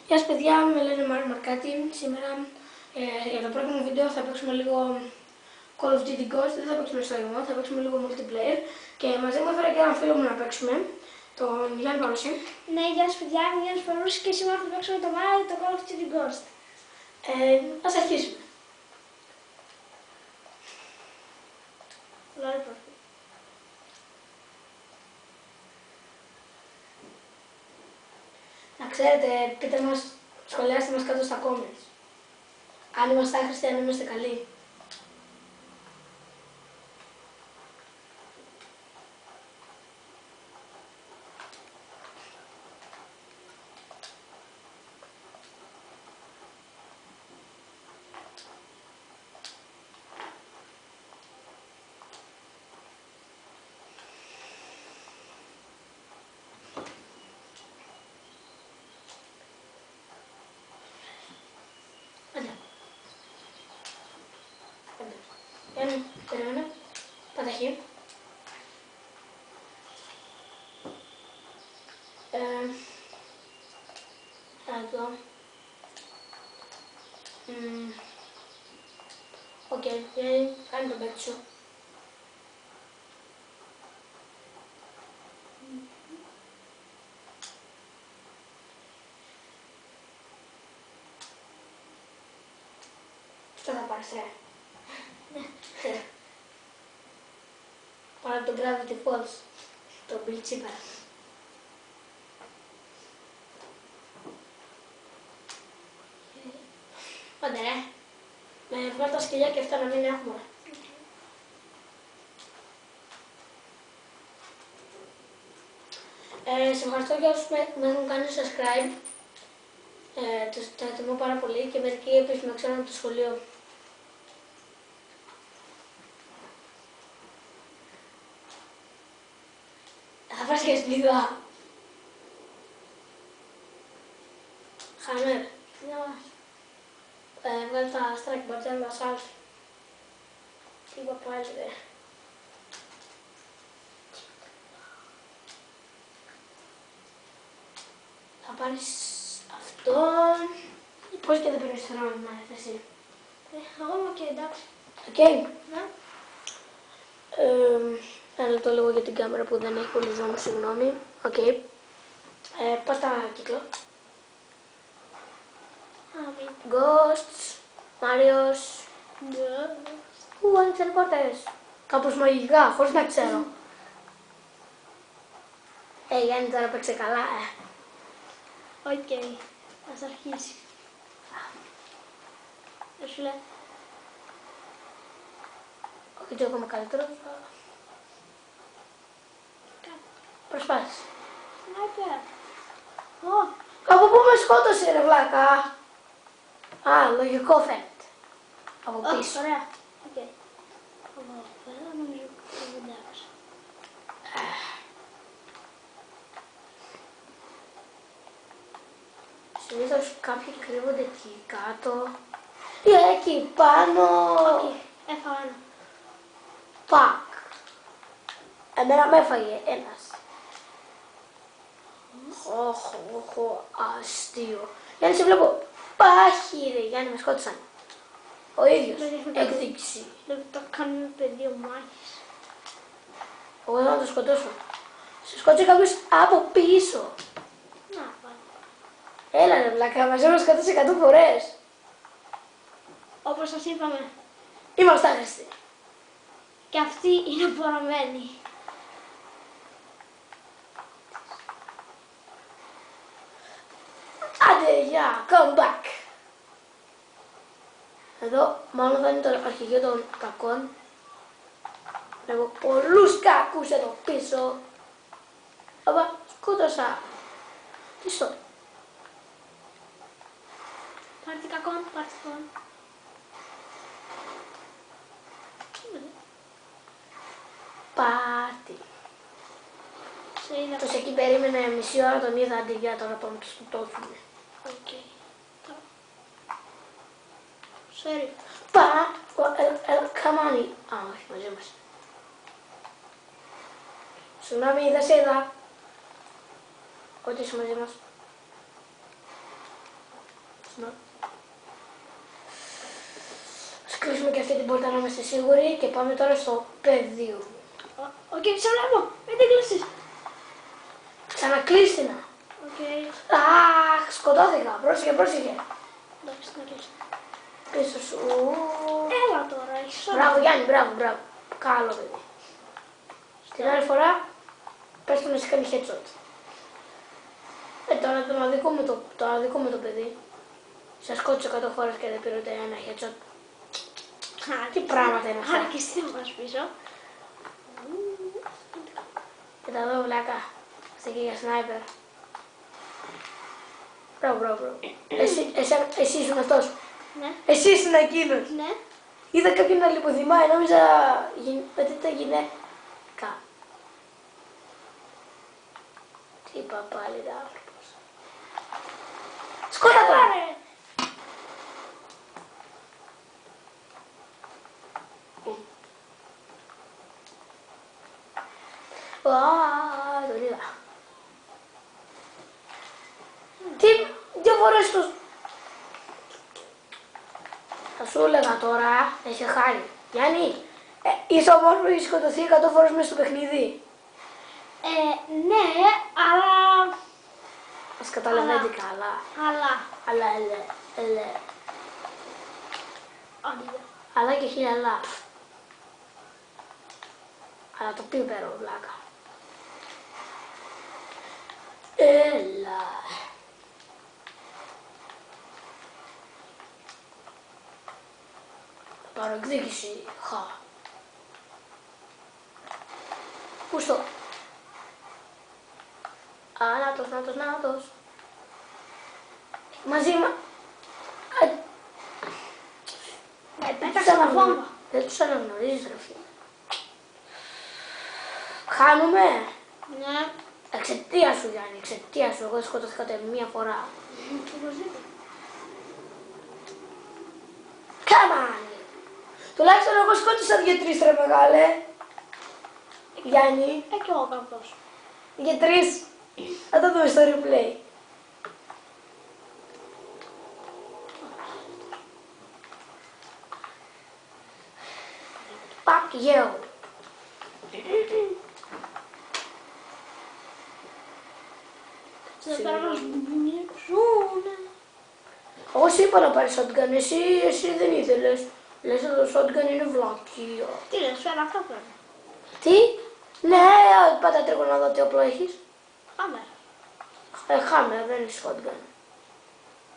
Γεια σας παιδιά, με λένε Μάριο Μαρκάτη. Σήμερα για το πρώτο μου βίντεο θα παίξουμε λίγο Call of Duty Ghost, δεν θα παίξουμε στο imo, θα παίξουμε λίγο multiplayer και μαζί μου έφερα και έναν φίλο μου να παίξουμε, τον Γιάννη Παρούση. Ναι, γεια σας παιδιά, είμαι Γιάννης Παρούσης και σήμερα θα παίξουμε το Mario το Call of Duty Ghost. Ας αρχίσουμε. Να ξέρετε, πείτε μας, σχολιάστε μας κάτω στα comments. Αν είμαστε άχρηστοι, αν είμαστε καλοί. Περίμενε. Παταχή. Εδώ. Οκ, κάνει τον παίκτη σου. Αυτό θα πάρεις, Πάρε το Gravity Falls, το Bill Chipper. Άντε με βγάλω τα σκυλιά και αυτά να μην έχουμε. Σε ευχαριστώ για όσους με έχουν κάνει subscribe. Το εκτιμώ πάρα πολύ και μερικοί επίσης με ξέρουν από το σχολείο. Θα φας και σπίδα. Χαμέρ. Βγάλει τα strike bar, δεν μας άλφει. Τι είπα πάλι δε. Θα πάρεις αυτό. Πώς και δεν παίρνεις το ρόλο να εσύ. Εγώ είμαι και εντάξει. Οκ. Ναι. Ένα λεπτό λίγο για την κάμερα που δεν έχει πολύ ζώμο, συγγνώμη. Οκ. Πας τα κύκλο. Ghosts, Μάριος. Άνοιξαν πόρτες. Κάπως μαγικά, χωρίς να ξέρω. Γιάννη, τώρα παίξε καλά, Οκ, ας αρχίσει. Σου λέει. Όχι, το έχουμε καλύτερο. Προσπάθησε. Σνάιπερ. Από πού με σκότωσε ρε βλάκα. Λογικό φαίνεται. Από πίσω. Ωραία. Οκ. Από πέρα νομίζω εντάξει. Συνήθως κάποιοι κρύβονται εκεί κάτω. Εκεί πάνω. Έφαγα ένα. Πακ. Εμένα με έφαγε ένας. Αστείο. Γιάννη, σε βλέπω. Πάχει ρε Γιάννη, με σκότωσαν. Ο ίδιος. Εκδίκηση. Δεν το κάνουμε πεδίο μάχης. Εγώ θα το σκοτώσω. Σε σκότωσε κάποιος από πίσω. Να πάλι. Έλα ρε βλάκα, μαζί μας σκότωσε 100 φορές. Όπως σας είπαμε. Είμαστε άχρηστοι. Και αυτή είναι πορωμένη. Άντε, γεια, come back. Εδώ μάλλον θα είναι το αρχηγείο των κακών. Βλέπω πολλούς κακούς εδώ πίσω. Αλλά σκότωσα. Τι στο. Πάρτι κακόν, πάρτι κακόν. Πάρτι. Σε είδα. Τους εκεί περίμενε μισή ώρα, τον είδα, αντί για τώρα πάμε τους σκοτώσουμε. Οκ. Sorry. Come on. Όχι, μαζί μας. Συγγνώμη, δεν σε είδα. Ότι είσαι μαζί μας. Ναι. Ας κλείσουμε και αυτή την πόρτα να είμαστε σίγουροι και πάμε τώρα στο πεδίο. Οκ, σε βλέπω. Μην την κλείσεις. Ξανακλείστη να. Οκ. Αχ, σκοτώθηκα. Πρόσεχε, πρόσεχε. Εντάξει, να κλείσω. Πίσω σου. Έλα τώρα, έχεις όλα. Μπράβο Γιάννη, μπράβο, μπράβο. Καλό παιδί. Την άλλη φορά πες του να σε κάνει headshot. Τώρα το αδικό με το παιδί. Σε σκότωσε 100 φορές και δεν πήρε ούτε ένα headshot. Τι πράγματα είναι αυτά. Αρκεστή μου πας πίσω. Κοίτα εδώ βλάκα. Είστε και για σνάιπερ. Μπράβο, μπράβο, μπράβο. Εσύ ήσουν αυτός. Ναι. Εσύ ήσουν εκείνος. Ναι. Είδα κάποιον να λιποθυμάει, νόμιζα ότι ήταν γυναίκα. Τι παπάλιδα άνθρωπος. Σκότα τώρα! Άρε. Τον είδα. Τι, δύο φορές τους... Θα σου έλεγα τώρα, έχει χάρη. Γιάννη, είσαι όμως που έχει σκοτωθεί 100 φορές μέσα στο παιχνίδι. Ναι, αλλά... Ας καταλαβαίνετε καλά. Αλλά ελε. Αντίγεια. Αλλά και χίλια αλλά. Αλλά το πίπερο, βλάκα. Έλα. Παρεκδίκηση. Χα. Πού στο. Α, νάτος. Μαζί Πέταξα τα βόμβα. Δεν τους αναγνωρίζεις ρε φίλε. Χάνουμε. Ναι. Εξαιτία σου Γιάννη, εξαιτία σου. Εγώ σκοτώθηκα μία φορά. Come on. Τουλάχιστον εγώ σκότωσα 2-3 ρε μεγάλε. Γιάννη, Κι εγώ κάπως. για 3. Θα το δούμε στο replay. Πακ, γέο. Θα πέρα να μπουνιξούνε. Εγώ σου είπα να πάρεις shotgun, εσύ δεν ήθελες. Λες ότι το shotgun είναι βλακείο. Τι λες, φέρα αυτό πρέπει. Τι? Ναι, πάτα τρίγω να δω τι όπλο έχεις. Πάμε. Χάμε, δεν είναι shotgun.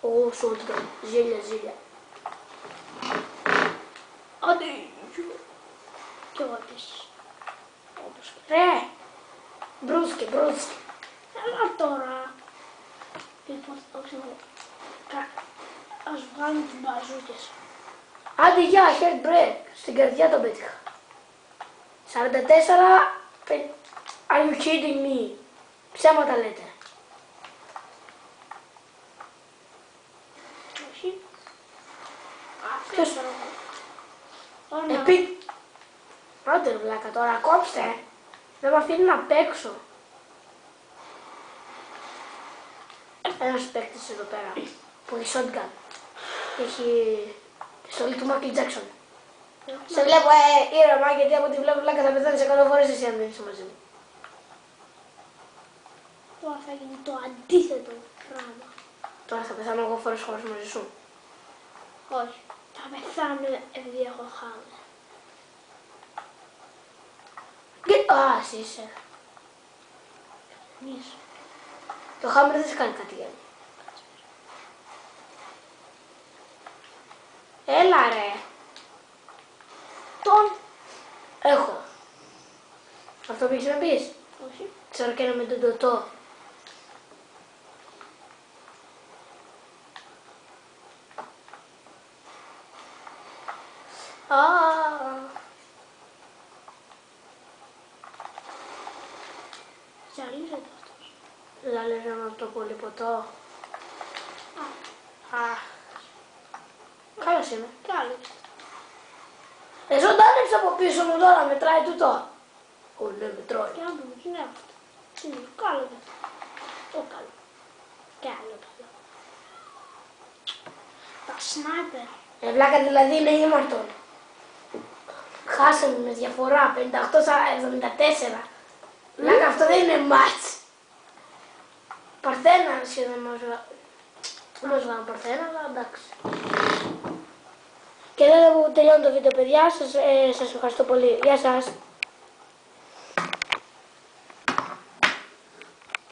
Ω, shotgun. Ζήλια. Αντί. Κι εγώ επίσης. Όπως και. Ρε, μπρούσκε. Έλα τώρα. Λοιπόν, όχι μόνο. Ας βγάλουμε τις μπαζούκες. Άντε γεια, head break. Στην καρδιά τον πέτυχα. 44, are you kidding me? Ψέματα λέτε. Όχι. Ποιος? Άντε ρε βλάκα τώρα, κόψτε. Δεν με αφήνει να παίξω. Ένας παίκτης εδώ πέρα που έχει shotgun. Έχει πιστολή του Μάικλ Τζάκσον. Σε βλέπω ήρεμα γιατί από τη βλέπω βλάκα θα πεθάνεις 100 φορές εσύ αν δεν είσαι μαζί μου. Τώρα θα γίνει το αντίθετο πράγμα. Τώρα θα πεθάνω εγώ φορές χωρίς μαζί σου. Όχι. Θα πεθάνω επειδή έχω χάμε. Α, εσύ είσαι. Μης. Το Hammer δεν σε κάνει κάτι Γιάννη. Έλα ρε. Τον. Έχω. Αυτό πήγες να πεις. Όχι. Ξέρω και ένα με τον τοτό. Ζαλίζεται αυτός. Ζαλίζαμε από το πολύ ποτό. Καλώς είμαι. Καλώς. Ζωντάνεψε από πίσω μου τώρα, μετράει τούτο. Ω, ναι, μετράει. Και να δούμε τι είναι αυτό. Τι είναι, καλό είναι αυτό. Το καλό. Καλό. Σνάιπερ. Βλάκα δηλαδή είναι ήμαρτον. Χάσαμε με διαφορά 58-74. Βλάκα αυτό δεν είναι μάτς. Παρθένα σχεδόν μας βγάλουν Παρθένα, αλλά εντάξει. Και εδώ που τελειώνει το βίντεο παιδιά, σας ευχαριστώ πολύ. Γεια σας.